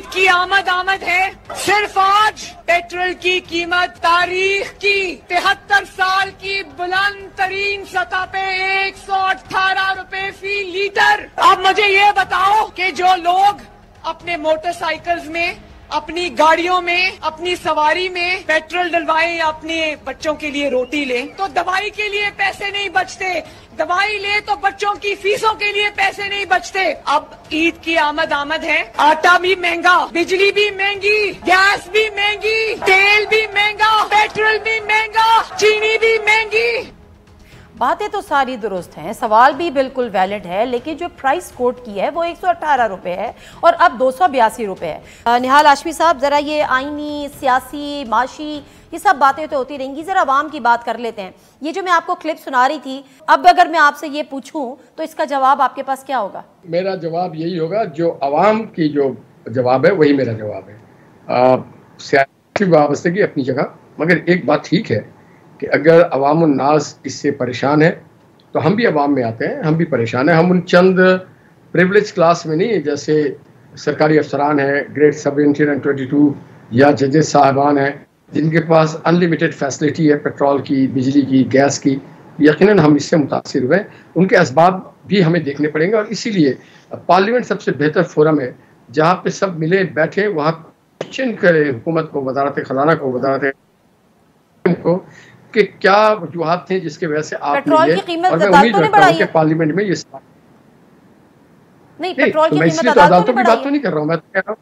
ईद की आमद है। सिर्फ आज पेट्रोल की कीमत तारीख की 73 साल की बुलंद तरीन सतह पे 118 रुपए फी लीटर। अब मुझे ये बताओ कि जो लोग अपने मोटरसाइकिल्स में, अपनी गाड़ियों में, अपनी सवारी में पेट्रोल डलवाएं या अपने बच्चों के लिए रोटी लें, तो दवाई के लिए पैसे नहीं बचते। दवाई ले तो बच्चों की फीसों के लिए पैसे नहीं बचते। अब ईद की आमद है, आटा भी महंगा, बिजली भी महंगी, गैस भी महंगी, तेल भी महंगा, पेट्रोल भी महंगा, चीनी भी महंगी। बातें तो सारी दुरुस्त हैं, सवाल भी बिल्कुल वैलिड है, लेकिन जो प्राइस कोट की है वो 118 रुपए है और अब 282 रुपए है। निहाल हाशमी साहब, जरा ये आईनी, सियासी, माशी, ये सब बातें तो होती रहेंगी, जरा आवाम की बात कर लेते हैं। ये जो मैं आपको क्लिप सुना रही थी, अब अगर मैं आपसे ये पूछूं तो इसका जवाब आपके पास क्या होगा? मेरा जवाब यही होगा, जो अवाम की जो जवाब है वही मेरा जवाब है। सियासी वाबस्तगी अपनी जगह, मगर एक बात ठीक है कि अगर अवाम उन्नास इससे परेशान है तो हम भी अवाम में आते हैं, हम भी परेशान हैं। हम उन चंद प्रिविलेज क्लास में नहीं है, जैसे सरकारी अफसरान हैं, ग्रेड सब 22 या जजेस साहबान हैं, जिनके पास अनलिमिटेड फैसिलिटी है पेट्रोल की, बिजली की, गैस की। यकीनन हम इससे मुतासिर हुए, उनके असबाब भी हमें देखने पड़ेंगे। और इसीलिए पार्लियामेंट सबसे बेहतर फोरम है जहाँ पे सब मिले बैठे, वहाँ क्वेश्चन करें हुकूमत को, वजारत खजाना को, वजारत को, कि क्या वजूहात थे जिसके वजह से आपने ये, और मैं उम्मीद रखता हूँ कि पार्लियामेंट में ये नहीं, पेट्रोल की कीमत अदालतों की बात तो नहीं कर रहा हूँ, मैं तो कह रहा हूँ,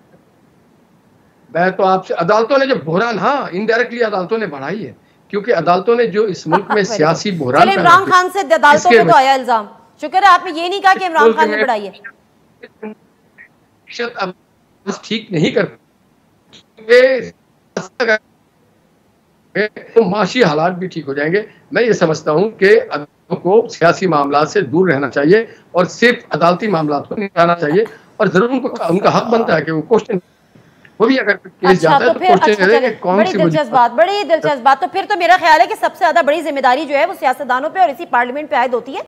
मैं तो आपसे, अदालतों ने जो बहरान, हाँ इनडायरेक्टली अदालतों ने बढ़ाई है, क्योंकि अदालतों ने जो इस मुल्क में सियासी बहरान, इमरान खान से अदालतों पे तो आया इल्जाम। शुक्र है आपने ये नहीं कहा कि इमरान खान ने बढ़ाई है। ठीक नहीं कर तो माशी हालात भी ठीक हो जाएंगे। मैं ये समझता हूँ कि अदालतों को सियासी मामला से दूर रहना चाहिए और सिर्फ अदालती मामला को निपटाना चाहिए, और जरूर उनका हक बनता है कि वो क्वेश्चन, वो भी अगर केस जाता है तो क्वेश्चन करें कि कौन सी बड़ी दिलचस्प बात। तो फिर तो मेरा ख्याल है कि सबसे ज्यादा बड़ी जिम्मेदारी जो है वो सियासतदानों पे और इसी पार्लियामेंट पे आयद होती है